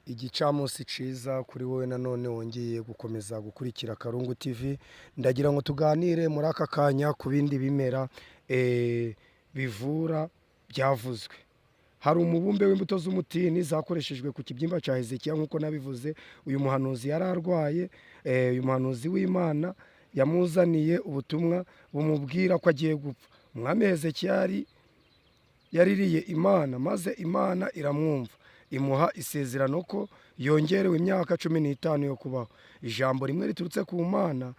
Igicamunsi ciza kuri wowe nanone wongeye gukomeza gukurikira Karungu TV, ndagira ngo tuganire muri aka kanya ku bindi bimera bivura byavuzwe. Hari umubumbe w'imbuto z'umutini zakoreshejwe ku kibyimba cya Hezekiya nk'uko nabivuze. Uyu muhanuzi yari arwaye, uyu muhanuzi w'Imana yamuzaniye ubutumwa bumubwira ko agiye gupfa. Umwami Hezekiya yaririye Imana, maze Imana iramwumva, imuha isezerano ko yongerewe imyaka 15 yo kubaho. Ijambo rimwe riturutse ku Mana,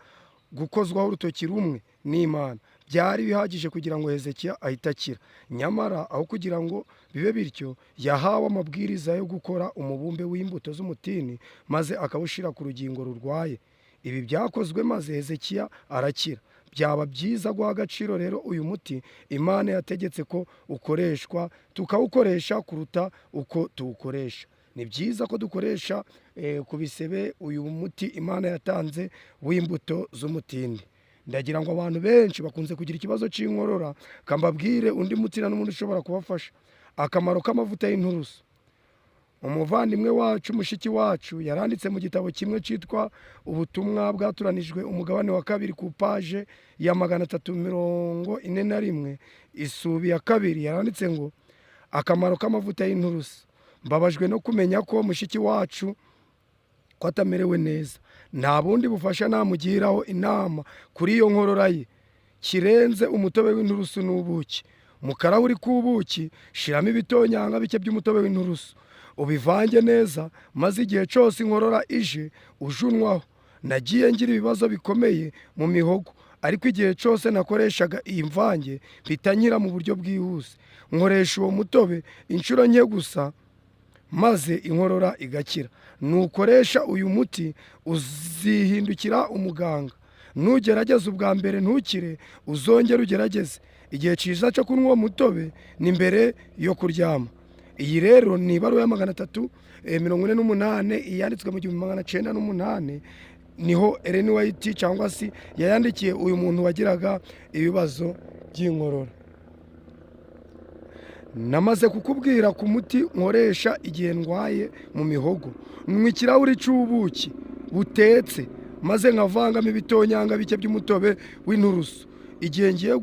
gukozwaho urutoki rumwe n'Imana, byari bihagije kugira ngo Hezekiya ahite akira. Nyamara aho kugira ngo bibe bityo, yahawe amabwiriza yo gukora umubumbe w'imbuto z'umutini, maze akawushyira ku rugingo rurwaye. Ibi byakozwe maze Hezekiya arakira. Byaba byiza guha agaciro rero uyu muti Imana yategetse ko ukoreshwa, tukawukoresha kuruta uko tuwukoresha. Ni byiza ko dukoresha ku bisebe uyu muti Imana yatanze w'imbuto z'umutini. Ndagira ngo abantu benshi bakunze kugira ikibazo cy'inkorora, kambabwire undi muti na n'umuntu ushobora kubafasha. Akamaro k'amavuta y'inturusu. Umuvandimwe wacu, mushiki wacu, yaranditse mu gitabo kimwe cyitwa Ubutumwa bwaturanijwe umugabane wa 2 ku paje ya 341 isubi ya 2, yaranditse ngo akamaro k'amavuta y'inturusu. Mbabajwe no kumenya ko mushiki wacu ko atamerewe neza. Nta bundi bufasha namugiraho inama kuri iyo nkorora ye kirenze umutobe w'inturusu n'ubuki. Mu karahuri k'ubuki shiramo ibitonyanga bike by'umutobe w'inturusu, ubivange neza, maze igihe cyose inkorora ije ujunwaho. Nagiye ngira ibibazo bikomeye mu mihogo, ariko igihe cyose nakoreshaga iyi mvange mpita nkira mu buryo bwihuse. Nkoresha uwo mutobe inshuro nke gusa, maze inkorora igakira. Nukoresha uyu muti uzihindukira umuganga. Nugerageza ubwa mbere ntukire, uzongera ugerageze. Igihe cyiza cyo kunywa uwo mutobe ni mbere yo kuryama. Iyi rero ni ibaruwa ya 348 iyanditswe mu 1908, niho Ellen White cyangwa se yayandikiye uyu muntu wagiraga ibibazo by'inkorora. Namaze kukubwira ku muti nkoresha igihe ndwaye mu mihogo. Nywa ikirahuri cy'ubuki butetse, maze nkavangamo ibitonyanga bike by'umutobe w'inturusu. Igihe ngiye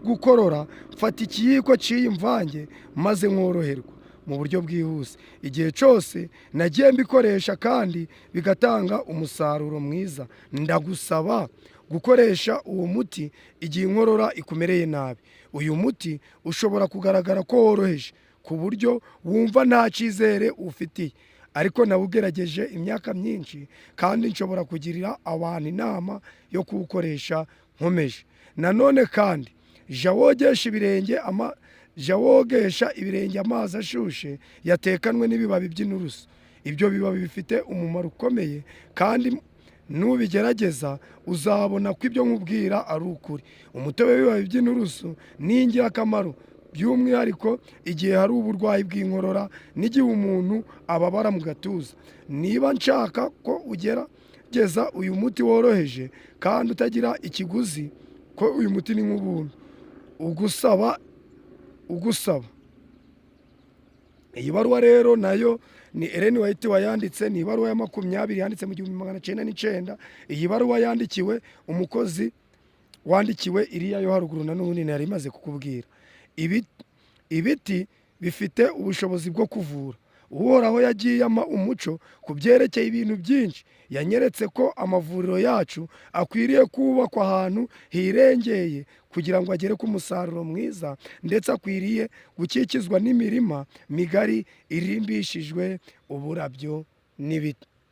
gukorora, mfata ikiyiko cy'iyi mvange, maze nkoroherwa mu buryo bwihuse. Igihe cyose nagiye mbikoresha kandi bigatanga umusaruro mwiza. Ndagusaba gukoresha uwo muti igihe inkorora ikumereye nabi. Uyu muti ushobora kugaragara ko woroheje ku buryo wumva nta cyizere ufitiye, ariko nawugerageje imyaka myinshi kandi nshobora kugirira abantu inama yo kuwukoresha nkomeje. Nanone kandi jya wogesha ibirenge amazi ashushe yatekanwe n'ibibabi by'inturusu. Ibyo bibabi bifite umumaro ukomeye, kandi nubigerageza uzabona ko ibyo nkubwira ari ukuri. Umutobe w'ibibabi by'inturusu ni ingirakamaro, by'umwihariko igihe hari uburwayi bw'inkorora n'igihe umuntu ababara mu gatuza. Niba nshaka ko ugerageza uyu muti woroheje kandi utagira ikiguzi, ko uyu muti ni nk'ubuntu ugusaba. Iyi baruwa rero nayo ni Ellen White wayanditse, ni ibaruwa ya 20 yanditse mu 1909. Iyi baruwa yandikiwe umukozi wandikiwe iriya yo haruguru na n'ubundi nari maze kukubwira. Ibiti bifite ubushobozi bwo kuvura. Uhoraho yagiye ama umuco ku byerekeye ibintu byinshi. Yanyeretse ko amavuriro yacu akwiriye kubakwa ahantu hirengeye kugira ngo agere ku musaruro mwiza, ndetse akwiriye gukikizwa n'imirima migari irimbishijwe uburabyo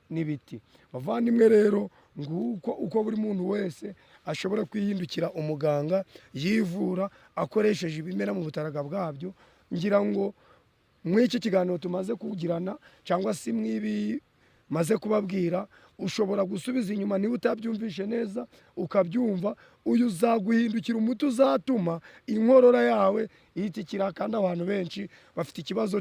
n'ibiti. Bavandimwe rero, nguko uko buri muntu wese ashobora kwihindukira umuganga yivura akoresheje ibimera mu butaraga bwabyo. Ngira ngo mw'iki kiganiro tumaze kugirana cyangwa se mwibi maze kubabwira, ushobora gusubiza inyuma niba utabyumvishe neza ukabyumva. Uyu uzaguhindukira umuti uzatuma inkorora yawe ihitikira. Kandi abantu benshi bafite ikibazo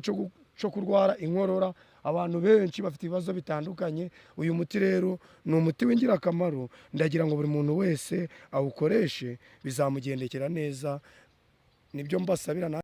cyo kurwara inkorora, abantu benshi bafite ibibazo bitandukanye. Uyu muti rero ni umuti w'ingirakamaro. Ndagira ngo buri muntu wese awukoreshe, bizamugendekera neza. Nibyo mbasabira.